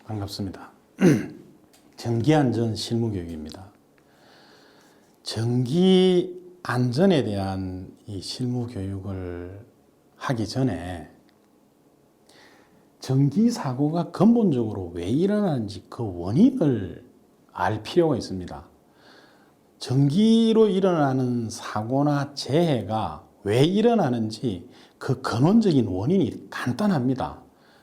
반갑습니다. 전기안전 실무교육입니다. 전기안전에 대한 이 실무교육을 하기 전에 전기사고가 근본적으로 왜 일어나는지 그 원인을 알 필요가 있습니다. 전기로 일어나는 사고나 재해가 왜 일어나는지 그 근원적인 원인이 간단합니다.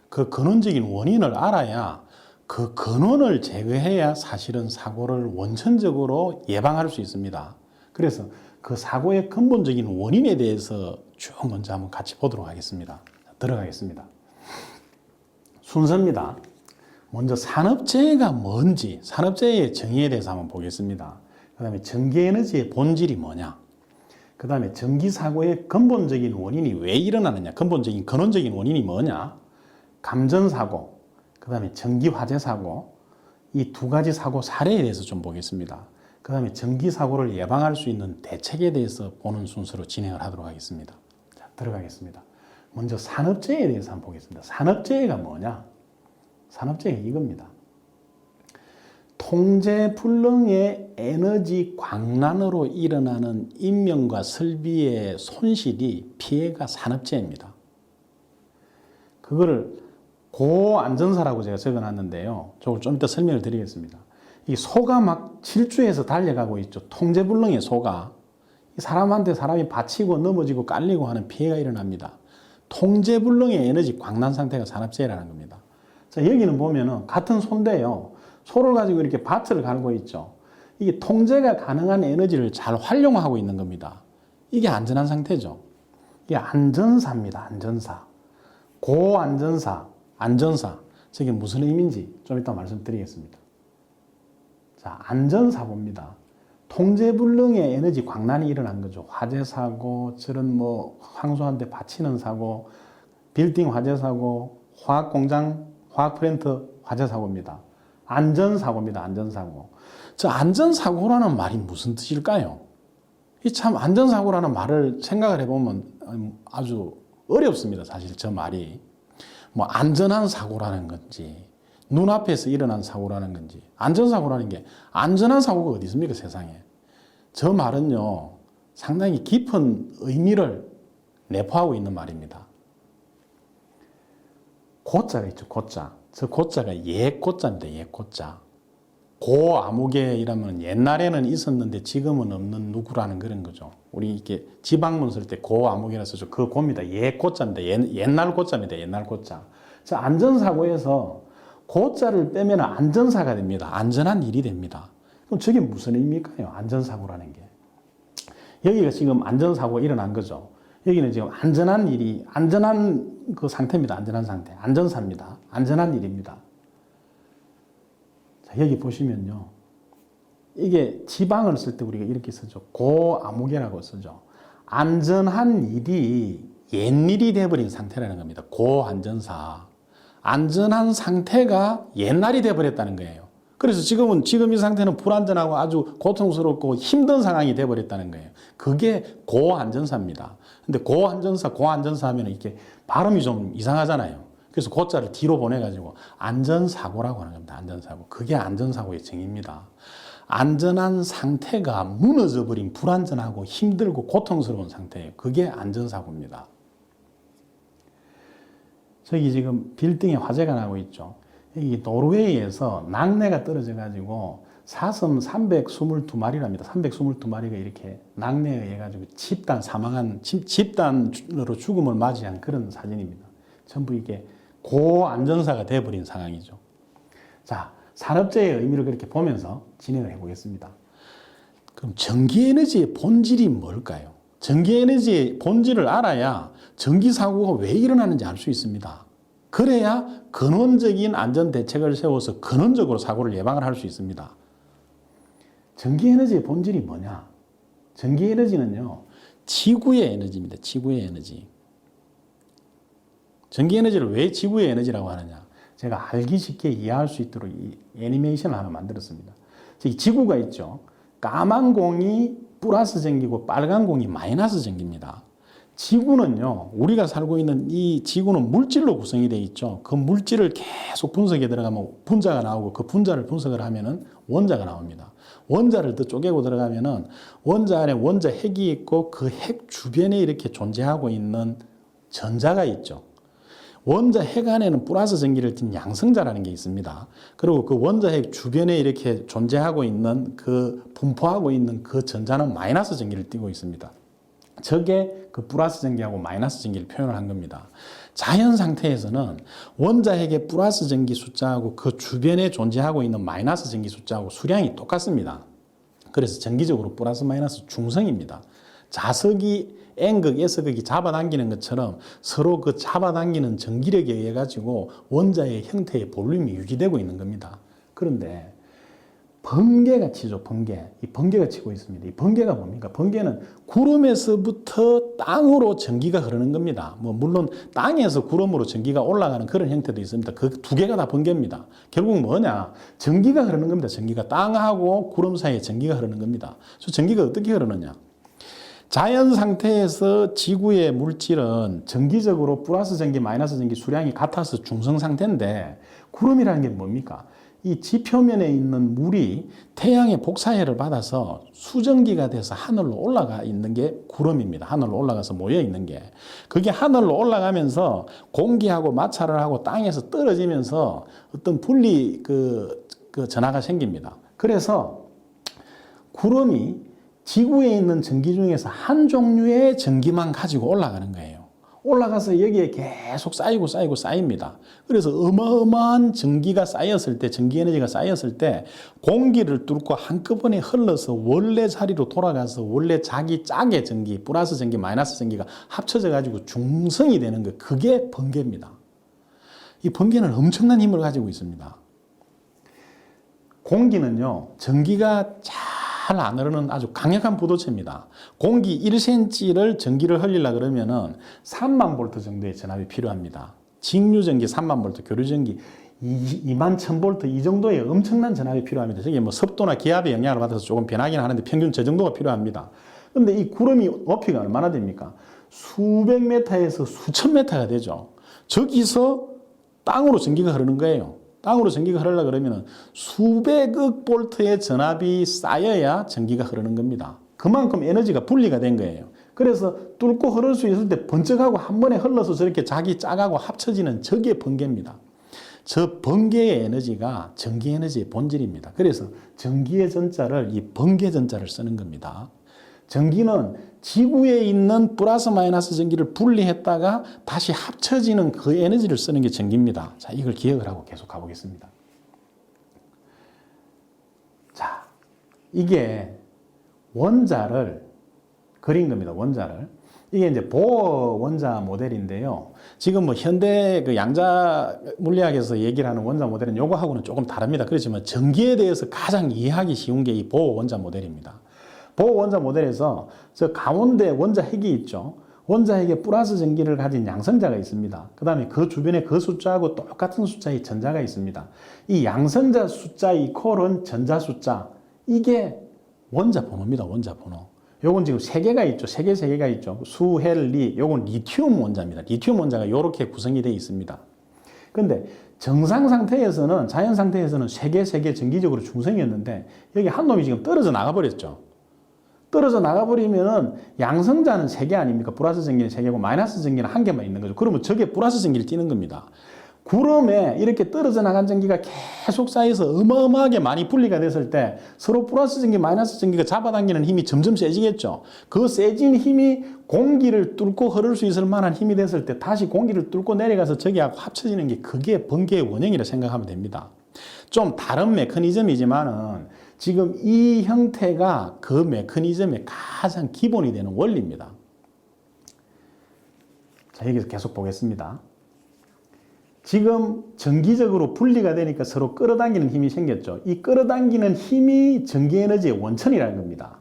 그 근원적인 원인을 알아야 그 근원을 제거해야 사실은 사고를 원천적으로 예방할 수 있습니다. 그래서 그 사고의 근본적인 원인에 대해서 쭉 먼저 한번 같이 보도록 하겠습니다. 들어가겠습니다. 순서입니다. 먼저 산업재해가 뭔지, 산업재해의 정의에 대해서 한번 보겠습니다. 그 다음에 전기에너지의 본질이 뭐냐, 그 다음에 전기사고의 근본적인 원인이 왜 일어나느냐, 근본적인 근원적인 원인이 뭐냐, 감전사고, 그 다음에 전기화재사고, 이 두 가지 사고 사례에 대해서 좀 보겠습니다. 그 다음에 전기사고를 예방할 수 있는 대책에 대해서 보는 순서로 진행을 하도록 하겠습니다. 자, 들어가겠습니다. 먼저 산업재해에 대해서 한번 보겠습니다. 산업재해가 뭐냐? 산업재해가 이겁니다. 통제불능의 에너지 광란으로 일어나는 인명과 설비의 손실이 피해가 산업재해입니다. 그거를 고안전사라고 제가 적어놨는데요. 저걸 좀 이따 설명을 드리겠습니다. 이 소가 막 질주해서 달려가고 있죠. 통제불능의 소가. 사람한테 사람이 받치고 넘어지고 깔리고 하는 피해가 일어납니다. 통제불능의 에너지 광란 상태가 산업재해라는 겁니다. 자, 여기는 보면은 같은 소인데요. 소를 가지고 이렇게 밭을 갈고 있죠. 이게 통제가 가능한 에너지를 잘 활용하고 있는 겁니다. 이게 안전한 상태죠. 이게 안전사입니다. 안전사. 고안전사, 안전사. 저게 무슨 의미인지 좀 이따 말씀드리겠습니다. 자, 안전사고입니다. 통제불능의 에너지 광란이 일어난 거죠. 화재사고, 저런 황소한테 받치는 사고, 빌딩 화재사고, 화학공장, 화학플랜트 화재사고입니다. 안전사고입니다. 안전사고. 저 안전사고라는 말이 무슨 뜻일까요? 이 참 안전사고라는 말을 생각을 해보면 아주 어렵습니다. 사실 저 말이. 안전한 사고라는 건지, 눈앞에서 일어난 사고라는 건지, 안전사고라는 게 안전한 사고가 어디 있습니까, 세상에. 저 말은요, 상당히 깊은 의미를 내포하고 있는 말입니다. 고자가 있죠, 고자. 저 고자가 옛고자입니다, 옛고자. 고아무개 이라면 옛날에는 있었는데 지금은 없는 누구라는 그런 거죠. 우리 이렇게 지방문 쓸 때 고아무개라 쓰죠. 그 고입니다. 옛고자입니다. 옛날 고자입니다, 옛날 고자. 저 안전사고에서 고자를 빼면 안전사가 됩니다. 안전한 일이 됩니다. 그럼 저게 무슨 의미일까요? 안전사고라는 게. 여기가 지금 안전사고가 일어난 거죠. 여기는 지금 안전한 일이, 안전한 그 상태입니다. 안전한 상태. 안전사입니다. 안전한 일입니다. 자, 여기 보시면요. 이게 지방을 쓸 때 우리가 이렇게 쓰죠. 고아무개라고 쓰죠. 안전한 일이 옛일이 돼버린 상태라는 겁니다. 고안전사. 안전한 상태가 옛날이 돼버렸다는 거예요. 그래서 지금 이 상태는 불안전하고 아주 고통스럽고 힘든 상황이 돼버렸다는 거예요. 그게 고안전사입니다. 근데 고안전사 하면 이렇게 발음이 좀 이상하잖아요. 그래서 고자를 뒤로 보내가지고 안전사고라고 하는 겁니다. 안전사고. 그게 안전사고의 정의입니다. 안전한 상태가 무너져버린 불안전하고 힘들고 고통스러운 상태예요. 그게 안전사고입니다. 저기 지금 빌딩에 화재가 나고 있죠. 여기 노르웨이에서 낙뢰가 떨어져가지고 사슴 322마리랍니다. 322마리가 이렇게 낙뢰에 의해가지고 집단으로 죽음을 맞이한 그런 사진입니다. 전부 이게 고안전사가 돼버린 상황이죠. 자, 산업재해의 의미를 그렇게 보면서 진행을 해보겠습니다. 그럼 전기에너지의 본질이 뭘까요? 전기에너지의 본질을 알아야 전기사고가 왜 일어나는지 알 수 있습니다. 그래야 근원적인 안전대책을 세워서 근원적으로 사고를 예방을 할 수 있습니다. 전기에너지의 본질이 뭐냐? 전기에너지는요, 지구의 에너지입니다. 지구의 에너지. 전기에너지를 왜 지구의 에너지라고 하느냐? 제가 알기 쉽게 이해할 수 있도록 이 애니메이션을 하나 만들었습니다. 지구가 있죠. 까만 공이 플러스 전기고 빨간 공이 마이너스 전기입니다. 지구는요, 우리가 살고 있는 이 지구는 물질로 구성이 되어 있죠. 그 물질을 계속 분석에 들어가면 분자가 나오고 그 분자를 분석을 하면은 원자가 나옵니다. 원자를 더 쪼개고 들어가면은 원자 안에 원자 핵이 있고 그 핵 주변에 이렇게 존재하고 있는 전자가 있죠. 원자 핵 안에는 플러스 전기를 띤 양성자라는 게 있습니다. 그리고 그 원자 핵 주변에 이렇게 존재하고 있는 그 분포하고 있는 그 전자는 마이너스 전기를 띠고 있습니다. 저게 그 플러스 전기하고 마이너스 전기를 표현을 한 겁니다. 자연 상태에서는 원자 핵의 플러스 전기 숫자하고 그 주변에 존재하고 있는 마이너스 전기 숫자하고 수량이 똑같습니다. 그래서 전기적으로 플러스 마이너스 중성입니다. 자석이 N극, S극이 잡아당기는 것처럼 서로 그 잡아당기는 전기력에 의해 가지고 원자의 형태의 볼륨이 유지되고 있는 겁니다. 그런데 번개가 치죠, 번개. 이 번개가 치고 있습니다. 이 번개가 뭡니까? 번개는 구름에서부터 땅으로 전기가 흐르는 겁니다. 물론 땅에서 구름으로 전기가 올라가는 그런 형태도 있습니다. 그 두 개가 다 번개입니다. 결국 뭐냐? 전기가 흐르는 겁니다. 전기가 땅하고 구름 사이에 전기가 흐르는 겁니다. 그래서 전기가 어떻게 흐르느냐? 자연 상태에서 지구의 물질은 정기적으로 플러스 전기, 마이너스 전기 수량이 같아서 중성 상태인데 구름이라는 게 뭡니까? 이 지표면에 있는 물이 태양의 복사해를 받아서 수증기가 돼서 하늘로 올라가 있는 게 구름입니다. 하늘로 올라가서 모여 있는 게. 그게 하늘로 올라가면서 공기하고 마찰을 하고 땅에서 떨어지면서 어떤 분리 전하가 생깁니다. 그래서 구름이 지구에 있는 전기 중에서 한 종류의 전기만 가지고 올라가는 거예요. 올라가서 여기에 계속 쌓이고 쌓입니다. 그래서 어마어마한 전기가 쌓였을 때, 전기 에너지가 쌓였을 때 공기를 뚫고 한꺼번에 흘러서 원래 자리로 돌아가서 원래 자기 짝의 전기, 플러스 전기, 마이너스 전기가 합쳐져 가지고 중성이 되는 거, 그게 번개입니다. 이 번개는 엄청난 힘을 가지고 있습니다. 공기는요, 전기가 잘 안 흐르는 아주 강력한 부도체입니다. 공기 1cm를 전기를 흘리려 그러면은 3만 볼트 정도의 전압이 필요합니다. 직류전기 3만 볼트, 교류전기 2만 1000볼트 이 정도의 엄청난 전압이 필요합니다. 저게 습도나 기압의 영향을 받아서 조금 변하긴 하는데 평균 저 정도가 필요합니다. 그런데 이 구름이 높이가 얼마나 됩니까? 수백 메타에서 수천 메타가 되죠. 저기서 땅으로 전기가 흐르는 거예요. 땅으로 전기가 흐르려고 그러면 수백억 볼트의 전압이 쌓여야 전기가 흐르는 겁니다. 그만큼 에너지가 분리가 된 거예요. 그래서 뚫고 흐를 수 있을 때 번쩍하고 한 번에 흘러서 저렇게 자기 짝하고 합쳐지는 저게 번개입니다. 저 번개의 에너지가 전기 에너지의 본질입니다. 그래서 전기의 전자를 이 번개 전자를 쓰는 겁니다. 전기는 지구에 있는 플러스 마이너스 전기를 분리했다가 다시 합쳐지는 그 에너지를 쓰는 게 전기입니다. 자, 이걸 기억을 하고 계속 가보겠습니다. 자, 이게 원자를 그린 겁니다. 원자를. 이게 이제 보어 원자 모델인데요. 지금 현대 양자 물리학에서 얘기를 하는 원자 모델은 요거하고는 조금 다릅니다. 그렇지만 전기에 대해서 가장 이해하기 쉬운 게 이 보어 원자 모델입니다. 보어 원자 모델에서 저 가운데 원자 핵이 있죠. 원자 핵에 플러스 전기를 가진 양성자가 있습니다. 그 다음에 그 주변에 그 숫자하고 똑같은 숫자의 전자가 있습니다. 이 양성자 숫자 이퀄은 전자 숫자. 이게 원자 번호입니다. 원자 번호. 요건 지금 세 개가 있죠. 세 개가 있죠. 수, 헬, 리. 요건 리튬 원자입니다. 리튬 원자가 이렇게 구성이 되어 있습니다. 근데 정상 상태에서는, 자연 상태에서는 세 개 전기적으로 중성이었는데 여기 한 놈이 지금 떨어져 나가버렸죠. 떨어져 나가버리면은 양성자는 3개 아닙니까? 플러스 전기는 3개고 마이너스 전기는 1개만 있는 거죠. 그러면 저게 플러스 전기를 띠는 겁니다. 구름에 이렇게 떨어져 나간 전기가 계속 쌓여서 어마어마하게 많이 분리가 됐을 때 서로 플러스 전기, 마이너스 전기가 잡아당기는 힘이 점점 세지겠죠. 그 세진 힘이 공기를 뚫고 흐를 수 있을 만한 힘이 됐을 때 다시 공기를 뚫고 내려가서 저기하고 합쳐지는 게 그게 번개의 원형이라 생각하면 됩니다. 좀 다른 메커니즘이지만은 지금 이 형태가 그 메커니즘의 가장 기본이 되는 원리입니다. 자, 여기서 계속 보겠습니다. 지금 전기적으로 분리가 되니까 서로 끌어당기는 힘이 생겼죠. 이 끌어당기는 힘이 전기에너지의 원천이라는 겁니다.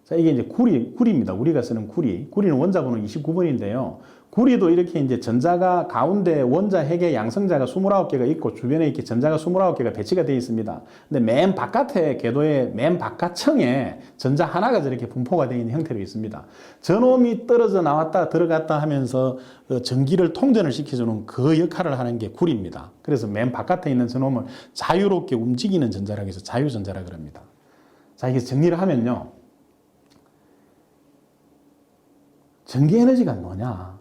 자, 이게 이제 구리입니다. 우리가 쓰는 구리. 구리는 원자번호 29번인데요. 구리도 이렇게 이제 전자가 가운데 원자 핵의 양성자가 29개가 있고 주변에 이렇게 전자가 29개가 배치가 되어 있습니다. 근데 맨 바깥에 궤도의 맨 바깥층에 전자 하나가 저렇게 분포가 되어 있는 형태로 있습니다. 저놈이 떨어져 나왔다 들어갔다 하면서 전기를 통전을 시켜주는 그 역할을 하는 게 구리입니다. 그래서 맨 바깥에 있는 저놈을 자유롭게 움직이는 전자라고 해서 자유전자라 그럽니다. 자, 이게 정리를 하면요. 전기에너지가 뭐냐?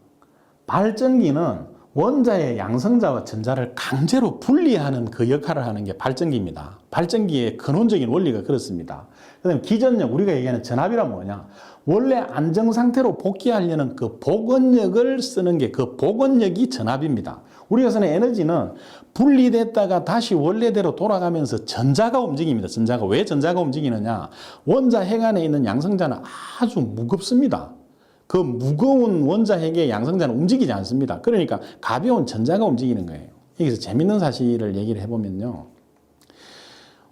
발전기는 원자의 양성자와 전자를 강제로 분리하는 그 역할을 하는 게 발전기입니다. 발전기의 근원적인 원리가 그렇습니다. 그 다음에 기전력, 우리가 얘기하는 전압이란 뭐냐? 원래 안정상태로 복귀하려는 그 복원력을 쓰는 게 그 복원력이 전압입니다. 우리가 쓰는 에너지는 분리됐다가 다시 원래대로 돌아가면서 전자가 움직입니다. 전자가. 왜 전자가 움직이느냐? 원자 핵 안에 있는 양성자는 아주 무겁습니다. 그 무거운 원자핵의 양성자는 움직이지 않습니다. 그러니까 가벼운 전자가 움직이는 거예요. 여기서 재밌는 사실을 얘기를 해보면요.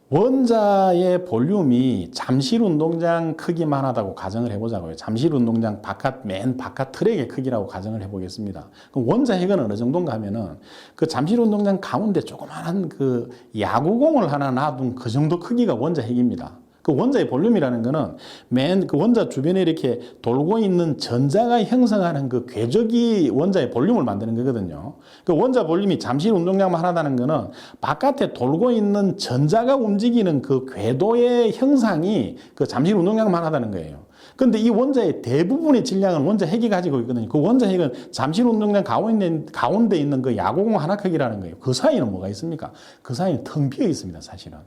원자의 볼륨이 잠실 운동장 크기만 하다고 가정을 해보자고요. 잠실 운동장 맨 바깥 트랙의 크기라고 가정을 해보겠습니다. 그럼 원자핵은 어느 정도인가 하면은 그 잠실 운동장 가운데 조그마한 그 야구공을 하나 놔둔 그 정도 크기가 원자핵입니다. 그 원자의 볼륨이라는 거는 맨 그 원자 주변에 이렇게 돌고 있는 전자가 형성하는 그 궤적이 원자의 볼륨을 만드는 거거든요. 그 원자 볼륨이 잠실 운동장만 하나다는 거는 바깥에 돌고 있는 전자가 움직이는 그 궤도의 형상이 그 잠실 운동장만 하나다는 거예요. 근데 이 원자의 대부분의 질량은 원자 핵이 가지고 있거든요. 그 원자 핵은 잠실 운동장 가운데 있는 그 야구공 하나 크기라는 거예요. 그 사이는 뭐가 있습니까? 그 사이는 텅 비어 있습니다, 사실은.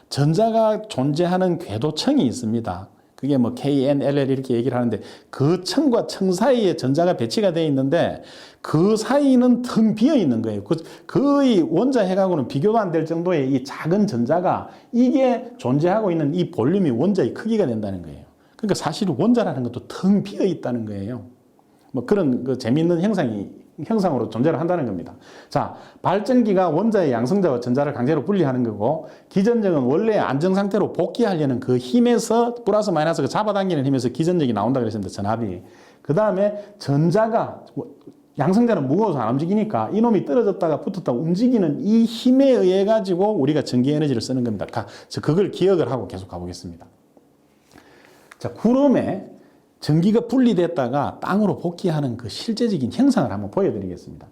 전자가 존재하는 궤도층이 있습니다. 그게 뭐 KNLL 이렇게 얘기를 하는데 그 층과 층 사이에 전자가 배치가 되어 있는데 그 사이는 텅 비어 있는 거예요. 거의 원자 핵하고는 비교도 안 될 정도의 이 작은 전자가 이게 존재하고 있는 이 볼륨이 원자의 크기가 된다는 거예요. 그러니까 사실 원자라는 것도 텅 비어 있다는 거예요. 뭐 그런 그 재미있는 형상으로 존재를 한다는 겁니다. 자, 발전기가 원자의 양성자와 전자를 강제로 분리하는 거고, 기전력은 원래 안정상태로 복귀하려는 그 힘에서 플러스 마이너스가 잡아당기는 힘에서 기전력이 나온다 그랬습니다. 전압이. 그 다음에 전자가 양성자는 무거워서 안 움직이니까 이놈이 떨어졌다가 붙었다가 움직이는 이 힘에 의해 가지고 우리가 전기 에너지를 쓰는 겁니다. 그걸 기억을 하고 계속 가보겠습니다. 자, 구름에 전기가 분리됐다가 땅으로 복귀하는 그 실제적인 형상을 한번 보여드리겠습니다.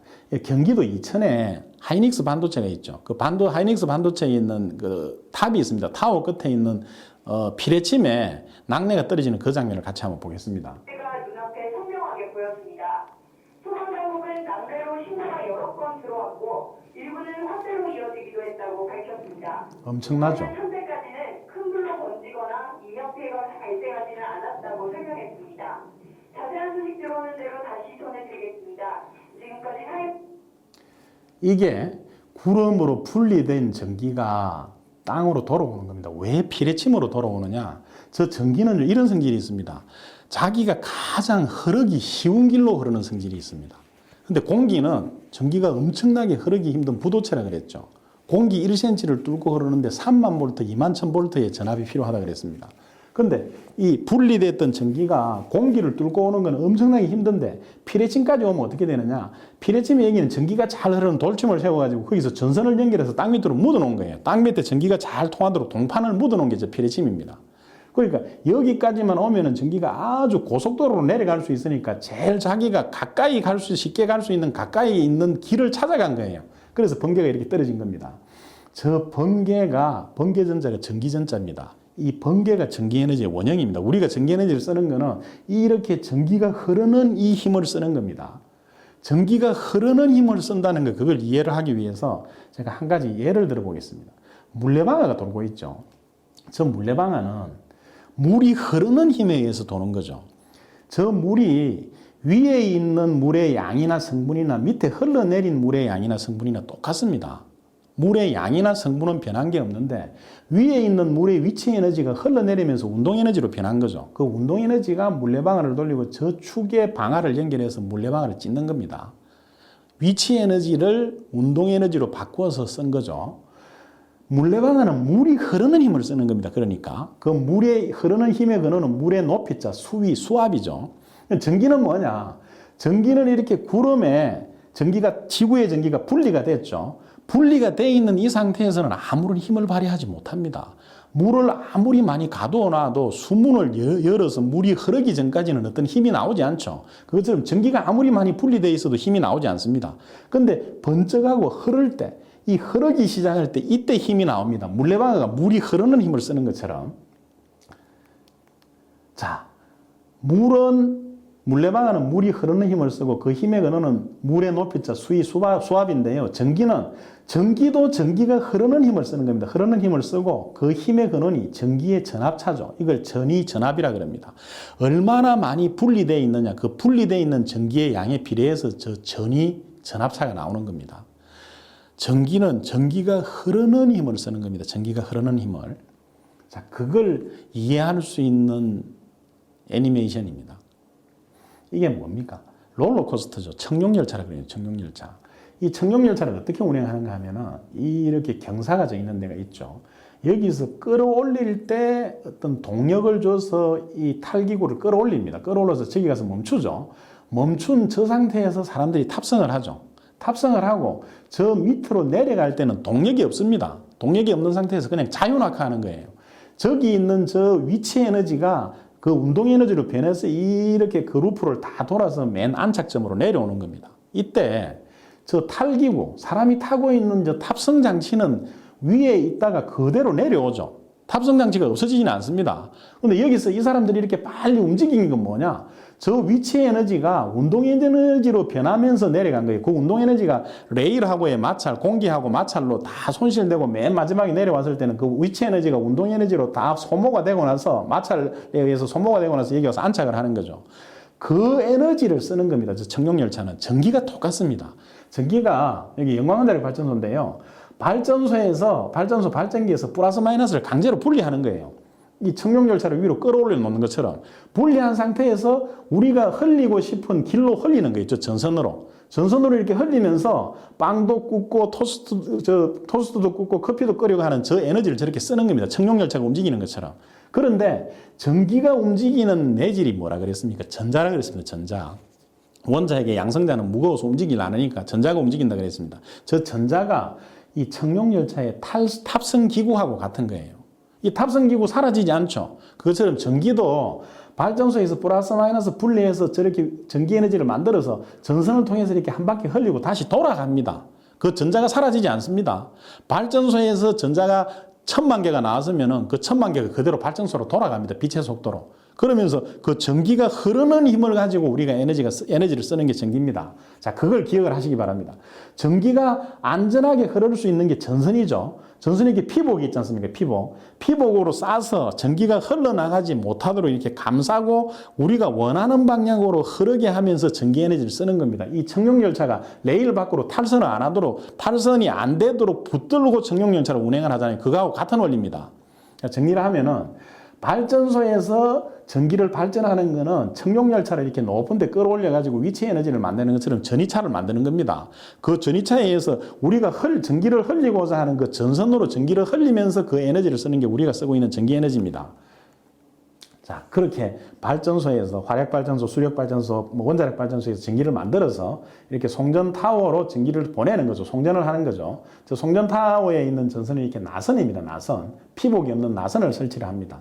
경기도 이천에 하이닉스 반도체가 있죠. 그 하이닉스 반도체에 있는 그 탑이 있습니다. 타워 끝에 있는 피레침에 낙뢰가 떨어지는 그 장면을 같이 한번 보겠습니다. 가 눈앞에 선명하게 보였습니다. 소방 당국은 낙뢰로 신고가 여러 건 들어왔고 일부는 화재로 이어지기도 했다고 밝혔습니다. 엄청나죠. 현재까지는 큰 불로 번지거나 인명피해가 발생하지는 않았다고 설명했습니다. 자세한 소식 들어오는 대로 다시 전해드리겠습니다. 지금까지 이게 구름으로 분리된 전기가 땅으로 돌아오는 겁니다. 왜 피레침으로 돌아오느냐? 저 전기는 이런 성질이 있습니다. 자기가 가장 흐르기 쉬운 길로 흐르는 성질이 있습니다. 근데 공기는 전기가 엄청나게 흐르기 힘든 부도체라 그랬죠. 공기 1cm를 뚫고 흐르는데 3만 볼트, 2만 1000볼트의 전압이 필요하다 그랬습니다. 근데 이 분리됐던 전기가 공기를 뚫고 오는 건 엄청나게 힘든데 피레침까지 오면 어떻게 되느냐? 피레침의 얘기는 전기가 잘 흐르는 돌침을 세워가지고 거기서 전선을 연결해서 땅 밑으로 묻어놓은 거예요. 땅 밑에 전기가 잘 통하도록 동판을 묻어놓은 게 저 피레침입니다. 그러니까 여기까지만 오면은 전기가 아주 고속도로로 내려갈 수 있으니까 제일 자기가 가까이 쉽게 갈 수 있는 가까이 있는 길을 찾아간 거예요. 그래서 번개가 이렇게 떨어진 겁니다. 저 번개전자가 전기전자입니다. 이 번개가 전기에너지의 원형입니다. 우리가 전기에너지를 쓰는 거는 이렇게 전기가 흐르는 이 힘을 쓰는 겁니다. 전기가 흐르는 힘을 쓴다는 거, 그걸 이해를 하기 위해서 제가 한 가지 예를 들어 보겠습니다. 물레방아가 돌고 있죠. 저 물레방아는 물이 흐르는 힘에 의해서 도는 거죠. 저 물이 위에 있는 물의 양이나 성분이나 밑에 흘러내린 물의 양이나 성분이나 똑같습니다. 물의 양이나 성분은 변한 게 없는데 위에 있는 물의 위치 에너지가 흘러내리면서 운동 에너지로 변한 거죠. 그 운동 에너지가 물레방아를 돌리고 저 축에 방아를 연결해서 물레방아를 찢는 겁니다. 위치 에너지를 운동 에너지로 바꾸어서 쓴 거죠. 물레방아는 물이 흐르는 힘을 쓰는 겁니다. 그러니까 그 물에 흐르는 힘의 근원은 물의 높이자 수위, 수압이죠. 전기는 뭐냐? 전기는 이렇게 구름에 전기가 지구의 전기가 분리가 됐죠. 분리가 돼 있는 이 상태에서는 아무런 힘을 발휘하지 못합니다. 물을 아무리 많이 가둬놔도 수문을 열어서 물이 흐르기 전까지는 어떤 힘이 나오지 않죠. 그것처럼 전기가 아무리 많이 분리되어 있어도 힘이 나오지 않습니다. 근데 번쩍하고 흐를 때, 이 흐르기 시작할 때 이때 힘이 나옵니다. 물레방아가 물이 흐르는 힘을 쓰는 것처럼. 자, 물레방아는 물이 흐르는 힘을 쓰고 그 힘의 근원은 물의 높이자 수위 수압인데요. 전기도 전기가 흐르는 힘을 쓰는 겁니다. 흐르는 힘을 쓰고 그 힘의 근원이 전기의 전압차죠. 이걸 전위 전압이라 그럽니다. 얼마나 많이 분리되어 있느냐, 그 분리되어 있는 전기의 양에 비례해서 저 전위 전압차가 나오는 겁니다. 전기는 전기가 흐르는 힘을 쓰는 겁니다. 전기가 흐르는 힘을. 자, 그걸 이해할 수 있는 애니메이션입니다. 이게 뭡니까? 롤러코스터죠. 청룡열차라 그래요. 청룡열차. 이 청룡열차를 어떻게 운행하는가 하면은 이렇게 경사가 져 있는 데가 있죠. 여기서 끌어올릴 때 어떤 동력을 줘서 이 탈기구를 끌어올립니다. 끌어올려서 저기 가서 멈추죠. 멈춘 저 상태에서 사람들이 탑승을 하죠. 탑승을 하고 저 밑으로 내려갈 때는 동력이 없습니다. 동력이 없는 상태에서 그냥 자유낙하하는 거예요. 저기 있는 저 위치 에너지가 그 운동 에너지로 변해서 이렇게 그 루프를 다 돌아서 맨 안착점으로 내려오는 겁니다. 이때 저 탈기구, 사람이 타고 있는 저 탑승 장치는 위에 있다가 그대로 내려오죠. 탑승 장치가 없어지지는 않습니다. 근데 여기서 이 사람들이 이렇게 빨리 움직이는 건 뭐냐? 저 위치 에너지가 운동 에너지로 변하면서 내려간 거예요. 그 운동 에너지가 레일하고의 마찰, 공기하고 마찰로 다 손실되고 맨 마지막에 내려왔을 때는 그 위치 에너지가 운동 에너지로 다 소모가 되고 나서 마찰에 의해서 소모가 되고 나서 여기 와서 안착을 하는 거죠. 그 에너지를 쓰는 겁니다. 저 청룡열차는. 전기가 똑같습니다. 전기가 여기 영광원자력 발전소인데요. 발전소 발전기에서 플러스 마이너스를 강제로 분리하는 거예요. 이 청룡열차를 위로 끌어올려 놓는 것처럼 분리한 상태에서 우리가 흘리고 싶은 길로 흘리는 거 있죠. 전선으로 이렇게 흘리면서 빵도 굽고 토스트도 굽고 커피도 끓이고 하는 저 에너지를 저렇게 쓰는 겁니다. 청룡열차가 움직이는 것처럼. 그런데 전기가 움직이는 내질이 뭐라 그랬습니까? 전자라 그랬습니다. 전자. 원자에게 양성자는 무거워서 움직이지 않으니까 전자가 움직인다 그랬습니다. 저 전자가 이 청룡열차의 탑승 기구하고 같은 거예요. 이 탑승 기구 사라지지 않죠. 그것처럼 전기도 발전소에서 플러스 마이너스 분리해서 저렇게 전기 에너지를 만들어서 전선을 통해서 이렇게 한 바퀴 흘리고 다시 돌아갑니다. 그 전자가 사라지지 않습니다. 발전소에서 전자가 1000만 개가 나왔으면은 그 1000만 개가 그대로 발전소로 돌아갑니다. 빛의 속도로. 그러면서 그 전기가 흐르는 힘을 가지고 우리가 에너지를 쓰는 게 전기입니다. 자, 그걸 기억을 하시기 바랍니다. 전기가 안전하게 흐를 수 있는 게 전선이죠. 전선에 이렇게 피복이 있지 않습니까? 피복으로 싸서 전기가 흘러나가지 못하도록 이렇게 감싸고 우리가 원하는 방향으로 흐르게 하면서 전기 에너지를 쓰는 겁니다. 이 청룡열차가 레일 밖으로 탈선을 안 하도록, 탈선이 안 되도록 붙들고 청룡열차를 운행을 하잖아요. 그거하고 같은 원리입니다. 정리를 하면은 발전소에서 전기를 발전하는 거는 청룡열차를 이렇게 높은 데 끌어올려가지고 위치 에너지를 만드는 것처럼 전위차를 만드는 겁니다. 그 전위차에 의해서 우리가 전기를 흘리고자 하는 그 전선으로 전기를 흘리면서 그 에너지를 쓰는 게 우리가 쓰고 있는 전기 에너지입니다. 자, 그렇게 발전소에서 화력발전소, 수력발전소, 원자력발전소에서 전기를 만들어서 이렇게 송전타워로 전기를 보내는 거죠. 송전을 하는 거죠. 저 송전타워에 있는 전선이 이렇게 나선입니다. 나선. 피복이 없는 나선을 설치를 합니다.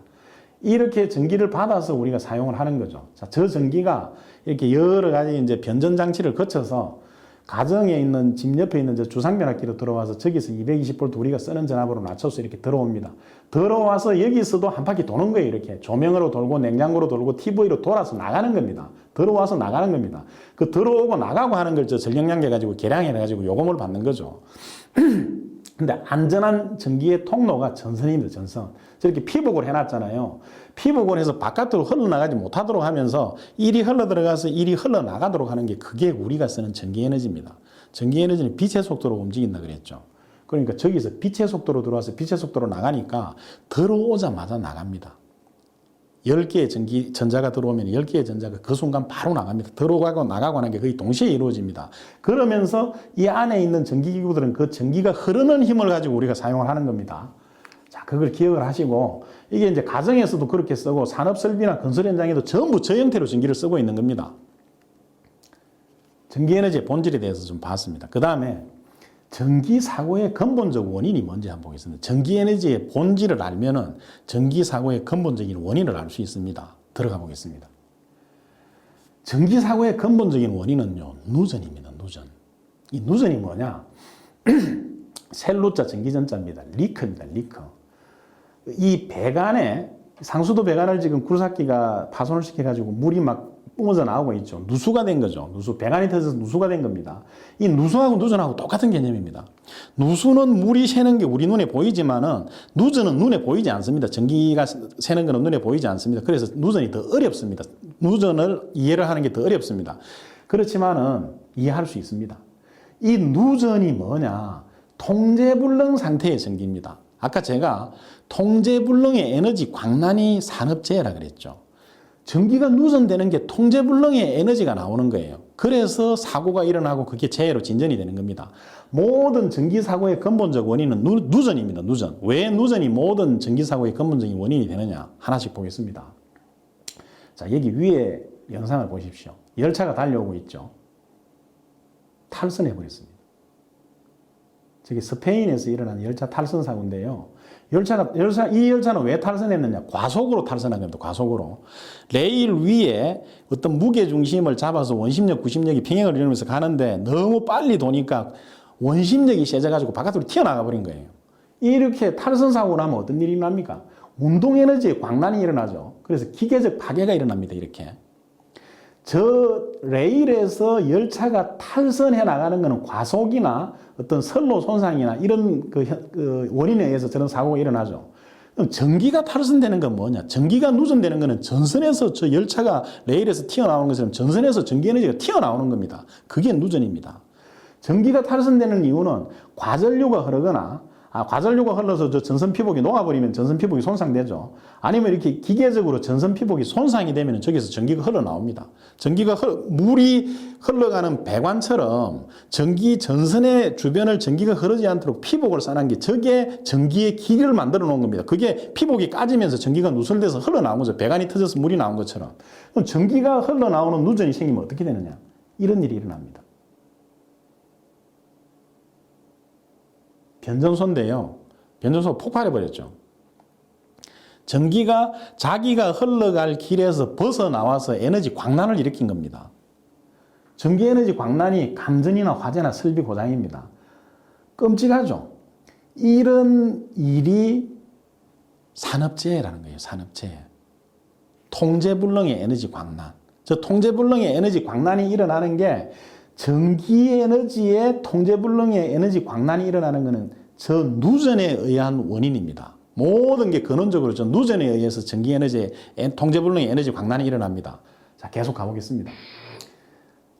이렇게 전기를 받아서 우리가 사용을 하는 거죠. 자, 저 전기가 이렇게 여러 가지 이제 변전 장치를 거쳐서 가정에 있는 집 옆에 있는 저 주상변압기로 들어와서 저기서 220V 우리가 쓰는 전압으로 맞춰서 이렇게 들어옵니다. 들어와서 여기서도 한 바퀴 도는 거예요. 이렇게 조명으로 돌고 냉장고로 돌고 TV로 돌아서 나가는 겁니다. 들어와서 나가는 겁니다. 그 들어오고 나가고 하는 걸 저 전력량계 가지고 계량해 가지고 요금을 받는 거죠. 근데 안전한 전기의 통로가 전선입니다. 전선. 저렇게 피복을 해놨잖아요. 피복을 해서 바깥으로 흘러나가지 못하도록 하면서 일이 흘러들어가서 일이 흘러나가도록 하는 게 그게 우리가 쓰는 전기에너지입니다. 전기에너지는 빛의 속도로 움직인다 그랬죠. 그러니까 저기서 빛의 속도로 들어와서 빛의 속도로 나가니까 들어오자마자 나갑니다. 10개의 전자가 들어오면 10개의 전자가 그 순간 바로 나갑니다. 들어가고 나가고 하는 게 거의 동시에 이루어집니다. 그러면서 이 안에 있는 전기기구들은 그 전기가 흐르는 힘을 가지고 우리가 사용을 하는 겁니다. 자, 그걸 기억을 하시고, 이게 이제 가정에서도 그렇게 쓰고 산업설비나 건설 현장에도 전부 저 형태로 전기를 쓰고 있는 겁니다. 전기에너지의 본질에 대해서 좀 봤습니다. 그 다음에 전기사고의 근본적 원인이 뭔지 한번 보겠습니다. 전기에너지의 본질을 알면은 전기사고의 근본적인 원인을 알 수 있습니다. 들어가 보겠습니다. 전기사고의 근본적인 원인은요, 누전입니다. 누전. 이 누전이 뭐냐? 셀루자 전기전자입니다. 리크입니다. 리크. 이 배관에, 상수도 배관을 지금 굴삭기가 파손을 시켜가지고 물이 막 뿜어져 나오고 있죠. 누수가 된 거죠. 누수, 배관이 터져서 누수가 된 겁니다. 이 누수하고 누전하고 똑같은 개념입니다. 누수는 물이 새는 게 우리 눈에 보이지만은 누전은 눈에 보이지 않습니다. 전기가 새는 거는 눈에 보이지 않습니다. 그래서 누전이 더 어렵습니다. 누전을 이해를 하는 게 더 어렵습니다. 그렇지만은 이해할 수 있습니다. 이 누전이 뭐냐? 통제불능 상태의 전기입니다. 아까 제가 통제불능의 에너지 광란이 산업재해라 그랬죠. 전기가 누전되는 게 통제불능의 에너지가 나오는 거예요. 그래서 사고가 일어나고 그게 재해로 진전이 되는 겁니다. 모든 전기사고의 근본적 원인은 누전입니다. 누전. 왜 누전이 모든 전기사고의 근본적인 원인이 되느냐? 하나씩 보겠습니다. 자, 여기 위에 영상을 보십시오. 열차가 달려오고 있죠. 탈선해버렸습니다. 저기 스페인에서 일어난 열차 탈선 사고인데요. 이 열차는 왜 탈선했느냐? 과속으로 탈선한 겁니다. 과속으로. 레일 위에 어떤 무게중심을 잡아서 원심력, 구심력이 평행을 이루면서 가는데 너무 빨리 도니까 원심력이 세져가지고 바깥으로 튀어나가 버린 거예요. 이렇게 탈선 사고가 나면 어떤 일이 일어납니까? 운동에너지의 광란이 일어나죠. 그래서 기계적 파괴가 일어납니다. 이렇게. 저 레일에서 열차가 탈선해 나가는 것은 과속이나 어떤 선로 손상이나 이런 그 원인에 의해서 저런 사고가 일어나죠. 그럼 전기가 탈선되는 건 뭐냐? 전기가 누전되는 것은 전선에서 저 열차가 레일에서 튀어나오는 것처럼 전선에서 전기에너지가 튀어나오는 겁니다. 그게 누전입니다. 전기가 탈선되는 이유는 과전류가 흐르거나 과전류가 흘러서 저 전선 피복이 녹아버리면 전선 피복이 손상되죠. 아니면 이렇게 기계적으로 전선 피복이 손상이 되면 저기서 전기가 흘러나옵니다. 물이 흘러가는 배관처럼 전기 전선의 주변을 전기가 흐르지 않도록 피복을 쌓는 게 저게 전기의 길이를 만들어 놓은 겁니다. 그게 피복이 까지면서 전기가 누설돼서 흘러나온 거죠. 배관이 터져서 물이 나온 것처럼. 그럼 전기가 흘러나오는 누전이 생기면 어떻게 되느냐? 이런 일이 일어납니다. 변전소인데요. 변전소가 폭발해버렸죠. 전기가 자기가 흘러갈 길에서 벗어나와서 에너지 광란을 일으킨 겁니다. 전기에너지 광란이 감전이나 화재나 설비 고장입니다. 끔찍하죠. 이런 일이 산업재해라는 거예요. 산업재해. 통제불능의 에너지 광란. 저 통제불능의 에너지 광란이 일어나는 게 전기에너지의 통제불능의 에너지 광란이 일어나는 것은 저 누전에 의한 원인입니다. 모든 게 근원적으로 저 누전에 의해서 전기에너지의 통제불능의 에너지 광란이 일어납니다. 자, 계속 가보겠습니다.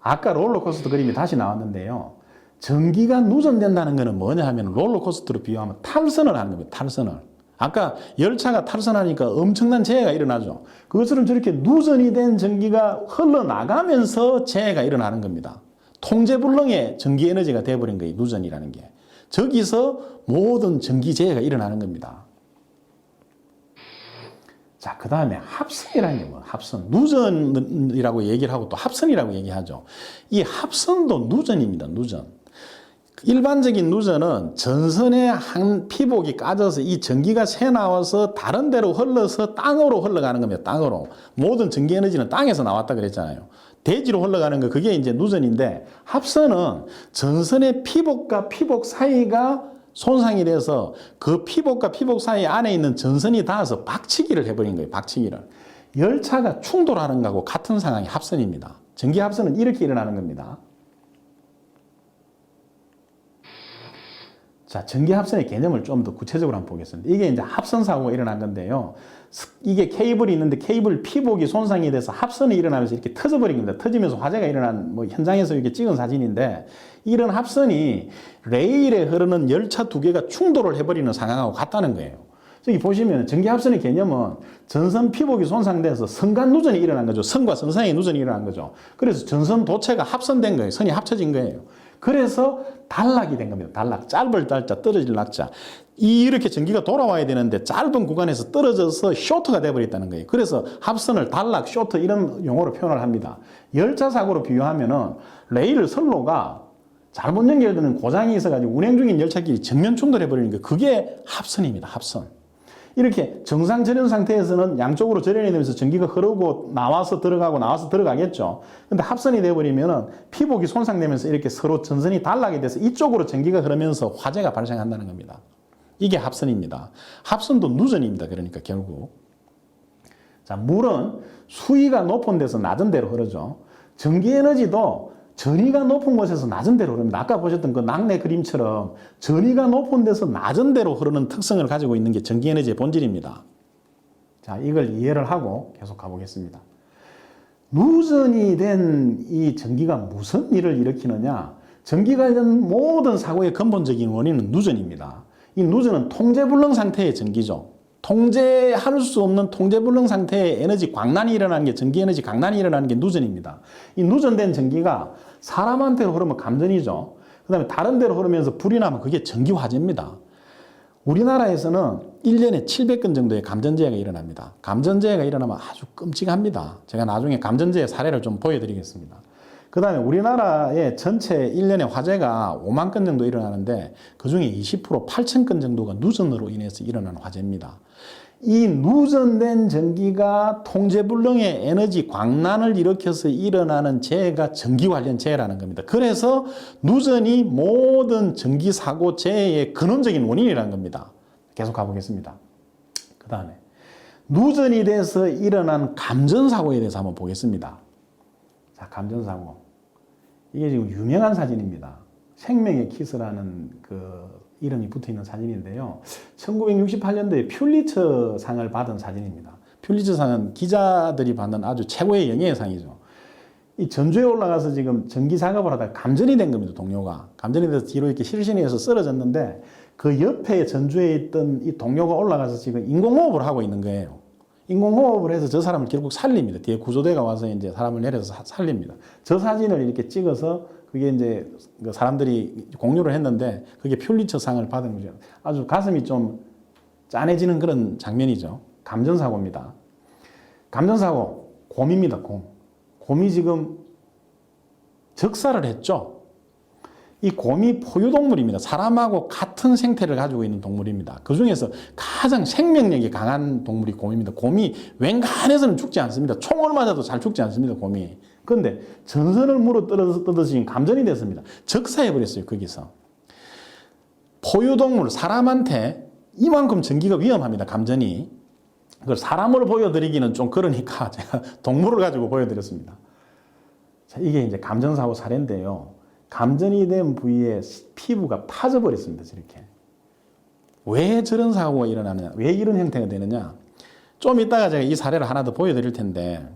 아까 롤러코스터 그림이 다시 나왔는데요. 전기가 누전된다는 것은 뭐냐 하면 롤러코스터로 비유하면 탈선을 하는 겁니다. 탈선을. 아까 열차가 탈선하니까 엄청난 재해가 일어나죠. 그것처럼 저렇게 누전이 된 전기가 흘러나가면서 재해가 일어나는 겁니다. 통제불능의 전기에너지가 돼버린 거예요. 누전이라는 게. 저기서 모든 전기재해가 일어나는 겁니다. 자, 그 다음에 합선이라는 게 뭐예요? 합선. 누전이라고 얘기를 하고 또 합선이라고 얘기하죠. 이 합선도 누전입니다. 누전. 일반적인 누전은 전선의 한 피복이 까져서 이 전기가 새 나와서 다른 데로 흘러서 땅으로 흘러가는 겁니다. 땅으로. 모든 전기에너지는 땅에서 나왔다 그랬잖아요. 대지로 흘러가는 거, 그게 이제 누전인데, 합선은 전선의 피복과 피복 사이가 손상이 돼서 그 피복과 피복 사이 안에 있는 전선이 닿아서 박치기를 해버린 거예요. 박치기를. 열차가 충돌하는 거하고 같은 상황이 합선입니다. 전기 합선은 이렇게 일어나는 겁니다. 자, 전기 합선의 개념을 좀 더 구체적으로 한번 보겠습니다. 이게 이제 합선 사고가 일어난 건데요. 이게 케이블이 있는데 케이블 피복이 손상이 돼서 합선이 일어나면서 이렇게 터져버린 겁니다. 터지면서 화재가 일어난 현장에서 이렇게 찍은 사진인데, 이런 합선이 레일에 흐르는 열차 두 개가 충돌을 해버리는 상황하고 같다는 거예요. 저기 보시면 전기합선의 개념은 전선 피복이 손상돼서 선간 누전이 일어난 거죠. 선과 선 사이에 누전이 일어난 거죠. 그래서 전선 도체가 합선된 거예요. 선이 합쳐진 거예요. 그래서 단락이 된 겁니다. 단락. 짧을 달자, 떨어질 낙자. 이렇게 전기가 돌아와야 되는데 짧은 구간에서 떨어져서 쇼트가 돼버렸다는 거예요. 그래서 합선을 단락, 쇼트 이런 용어로 표현을 합니다. 열차 사고로 비유하면은 레일 선로가 잘못 연결되는 고장이 있어가지고 운행 중인 열차끼리 정면 충돌해버리는 게 그게 합선입니다. 합선. 이렇게 정상 절연 상태에서는 양쪽으로 절연이 되면서 전기가 흐르고 나와서 들어가고 나와서 들어가겠죠. 근데 합선이 돼버리면은 피복이 손상되면서 이렇게 서로 전선이 단락이 돼서 이쪽으로 전기가 흐르면서 화재가 발생한다는 겁니다. 이게 합선입니다. 합선도 누전입니다. 그러니까 결국. 자, 물은 수위가 높은 데서 낮은 데로 흐르죠. 전기 에너지도 전위가 높은 곳에서 낮은 데로 흐릅니다. 아까 보셨던 그 낙내 그림처럼 전위가 높은 데서 낮은 데로 흐르는 특성을 가지고 있는 게 전기에너지의 본질입니다. 자, 이걸 이해를 하고 계속 가보겠습니다. 누전이 된 이 전기가 무슨 일을 일으키느냐? 전기 관련 모든 사고의 근본적인 원인은 누전입니다. 이 누전은 통제불능 상태의 전기죠. 통제할 수 없는 통제불능 상태의 에너지 광란이 일어나는 게 전기에너지 광란이 일어나는 게 누전입니다. 이 누전된 전기가 사람한테로 흐르면 감전이죠. 그 다음에 다른 데로 흐르면서 불이 나면 그게 전기화재입니다. 우리나라에서는 1년에 700건 정도의 감전재해가 일어납니다. 감전재해가 일어나면 아주 끔찍합니다. 제가 나중에 감전재해 사례를 좀 보여드리겠습니다. 그 다음에 우리나라의 전체 1년에 화재가 5만 건 정도 일어나는데 그중에 20% 8천 건 정도가 누전으로 인해서 일어나는 화재입니다. 이 누전된 전기가 통제불능의 에너지 광란을 일으켜서 일어나는 재해가 전기 관련 재해라는 겁니다. 그래서 누전이 모든 전기사고 재해의 근원적인 원인이라는 겁니다. 계속 가보겠습니다. 그 다음에 누전이 돼서 일어난 감전사고에 대해서 한번 보겠습니다. 자, 감전사고. 이게 지금 유명한 사진입니다. 생명의 키스라는 그 이름이 붙어있는 사진인데요. 1968년도에 퓰리처 상을 받은 사진입니다. 퓰리처 상은 기자들이 받는 아주 최고의 영예의 상이죠. 이 전주에 올라가서 지금 전기 작업을 하다가 감전이 된 겁니다. 동료가. 감전이 돼서 뒤로 이렇게 실신해서 쓰러졌는데 그 옆에 전주에 있던 이 동료가 올라가서 지금 인공호흡을 하고 있는 거예요. 인공호흡을 해서 저 사람을 결국 살립니다. 뒤에 구조대가 와서 이제 사람을 내려서 살립니다. 저 사진을 이렇게 찍어서 그게 이제 사람들이 공유를 했는데 그게 퓰리처 상을 받은 거죠. 아주 가슴이 좀 짠해지는 그런 장면이죠. 감전사고입니다. 감전사고, 곰입니다. 곰이 지금 적사를 했죠. 이 곰이 포유동물입니다. 사람하고 같은 생태를 가지고 있는 동물입니다. 그 중에서 가장 생명력이 강한 동물이 곰입니다. 곰이 웬간해서는 죽지 않습니다. 총을 맞아도 잘 죽지 않습니다. 곰이. 그런데 전선을 물어 뜯어서 감전이 됐습니다. 적사해버렸어요. 거기서. 포유동물, 사람한테 이만큼 전기가 위험합니다. 감전이. 그걸 사람을 보여드리기는 좀 그러니까 제가 동물을 가지고 보여드렸습니다. 자, 이게 이제 감전사고 사례인데요. 감전이 된 부위에 피부가 파져버렸습니다. 저렇게. 왜 저런 사고가 일어나느냐? 왜 이런 형태가 되느냐? 좀 이따가 제가 이 사례를 하나 더 보여드릴 텐데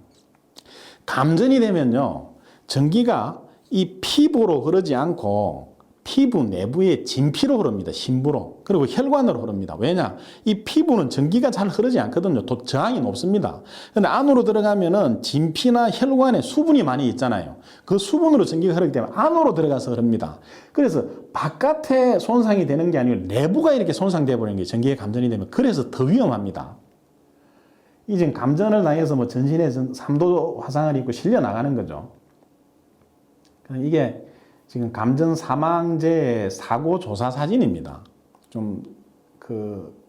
감전이 되면요. 전기가 이 피부로 흐르지 않고 피부 내부에 진피로 흐릅니다. 심부로. 그리고 혈관으로 흐릅니다. 왜냐? 이 피부는 전기가 잘 흐르지 않거든요. 저항이 높습니다. 근데 안으로 들어가면은 진피나 혈관에 수분이 많이 있잖아요. 그 수분으로 전기가 흐르기 때문에 안으로 들어가서 흐릅니다. 그래서 바깥에 손상이 되는 게 아니고 내부가 이렇게 손상되어 버리는 게 전기에 감전이 되면 그래서 더 위험합니다. 이 지금 감전을 당해서 뭐 전신에 3도 화상을 입고 실려 나가는 거죠. 이게 지금 감전 사망자의 사고 조사 사진입니다. 좀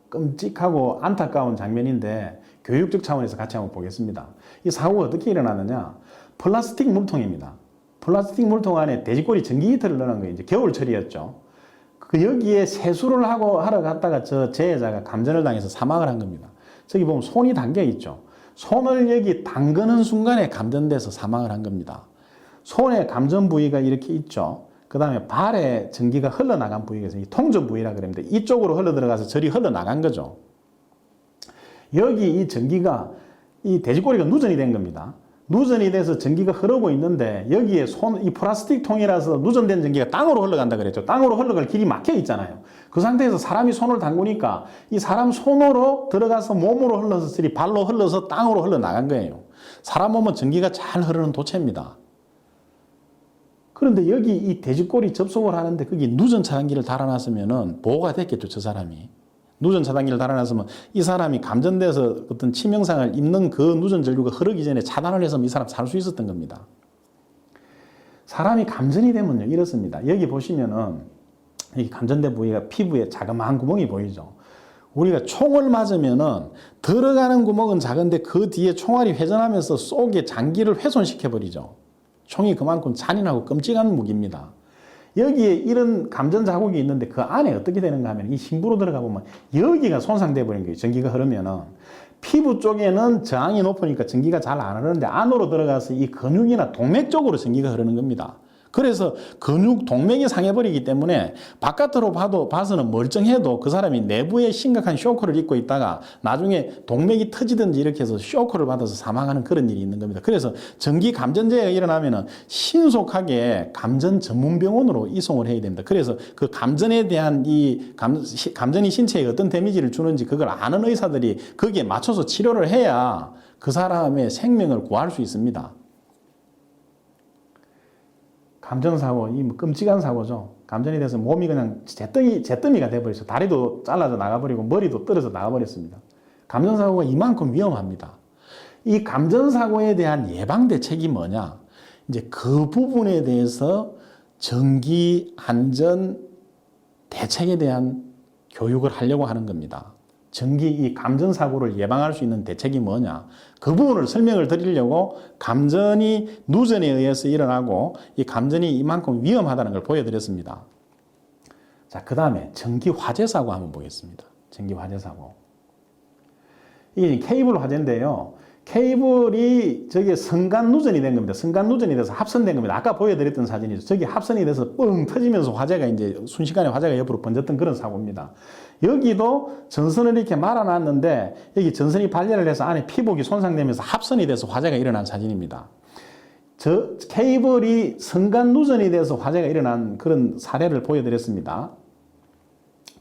끔찍하고 안타까운 장면인데 교육적 차원에서 같이 한번 보겠습니다. 이 사고가 어떻게 일어나느냐? 플라스틱 물통입니다. 플라스틱 물통 안에 돼지꼬리 전기 히터를 넣은 거예요. 이제 겨울철이었죠. 여기에 세수를 하러 갔다가 저 재해자가 감전을 당해서 사망을 한 겁니다. 저기 보면 손이 담겨 있죠. 손을 여기 담그는 순간에 감전돼서 사망을 한 겁니다. 손에 감전 부위가 이렇게 있죠. 그 다음에 발에 전기가 흘러나간 부위가 있어요. 통전 부위라 그럽니다. 이쪽으로 흘러들어가서 저리 흘러나간 거죠. 여기 이 전기가 이 돼지꼬리가 누전이 된 겁니다. 누전이 돼서 전기가 흐르고 있는데 여기에 이 플라스틱 통이라서 누전된 전기가 땅으로 흘러간다 그랬죠. 땅으로 흘러갈 길이 막혀 있잖아요. 그 상태에서 사람이 손을 담그니까 이 사람 손으로 들어가서 몸으로 흘러서 발로 흘러서 땅으로 흘러나간 거예요. 사람 몸은 전기가 잘 흐르는 도체입니다. 그런데 여기 이 돼지꼬리 접속을 하는데 거기 누전 차단기를 달아놨으면은 보호가 됐겠죠, 저 사람이. 누전 차단기를 달아놨으면 이 사람이 감전돼서 어떤 치명상을 입는 그 누전 전류가 흐르기 전에 차단을 해서 이 사람 살 수 있었던 겁니다. 사람이 감전이 되면요, 이렇습니다. 여기 보시면은 이 감전된 부위가 피부에 자그마한 구멍이 보이죠. 우리가 총을 맞으면은 들어가는 구멍은 작은데 그 뒤에 총알이 회전하면서 속에 장기를 훼손시켜 버리죠. 총이 그만큼 잔인하고 끔찍한 무기입니다. 여기에 이런 감전 자국이 있는데 그 안에 어떻게 되는가 하면 이 심부로 들어가 보면 여기가 손상돼 버린 거예요. 전기가 흐르면은 피부 쪽에는 저항이 높으니까 전기가 잘 안 흐르는데 안으로 들어가서 이 근육이나 동맥 쪽으로 전기가 흐르는 겁니다. 그래서 근육 동맥이 상해버리기 때문에 바깥으로 봐서는 멀쩡해도 그 사람이 내부에 심각한 쇼크를 입고 있다가 나중에 동맥이 터지든지 이렇게 해서 쇼크를 받아서 사망하는 그런 일이 있는 겁니다. 그래서 전기 감전제가 일어나면은 신속하게 감전 전문 병원으로 이송을 해야 됩니다. 그래서 그 감전에 대한 이 감전이 신체에 어떤 데미지를 주는지 그걸 아는 의사들이 거기에 맞춰서 치료를 해야 그 사람의 생명을 구할 수 있습니다. 감전사고, 이 끔찍한 사고죠. 감전이 돼서 몸이 그냥 잿더미가 돼버렸어요. 다리도 잘라져 나가버리고 머리도 떨어져 나가버렸습니다. 감전사고가 이만큼 위험합니다. 이 감전사고에 대한 예방 대책이 뭐냐? 이제 그 부분에 대해서 전기 안전 대책에 대한 교육을 하려고 하는 겁니다. 이 감전 사고를 예방할 수 있는 대책이 뭐냐? 그 부분을 설명을 드리려고 감전이 누전에 의해서 일어나고 이 감전이 이만큼 위험하다는 걸 보여드렸습니다. 자, 그 다음에 전기 화재 사고 한번 보겠습니다. 전기 화재 사고. 이 케이블 화재인데요. 케이블이 저게 성간 누전이 된 겁니다. 성간 누전이 돼서 합선된 겁니다. 아까 보여드렸던 사진이죠. 저기 합선이 돼서 뻥 터지면서 화재가 이제 순식간에 화재가 옆으로 번졌던 그런 사고입니다. 여기도 전선을 이렇게 말아놨는데 여기 전선이 발열을 해서 안에 피복이 손상되면서 합선이 돼서 화재가 일어난 사진입니다. 저 케이블이 성간 누전이 돼서 화재가 일어난 그런 사례를 보여드렸습니다.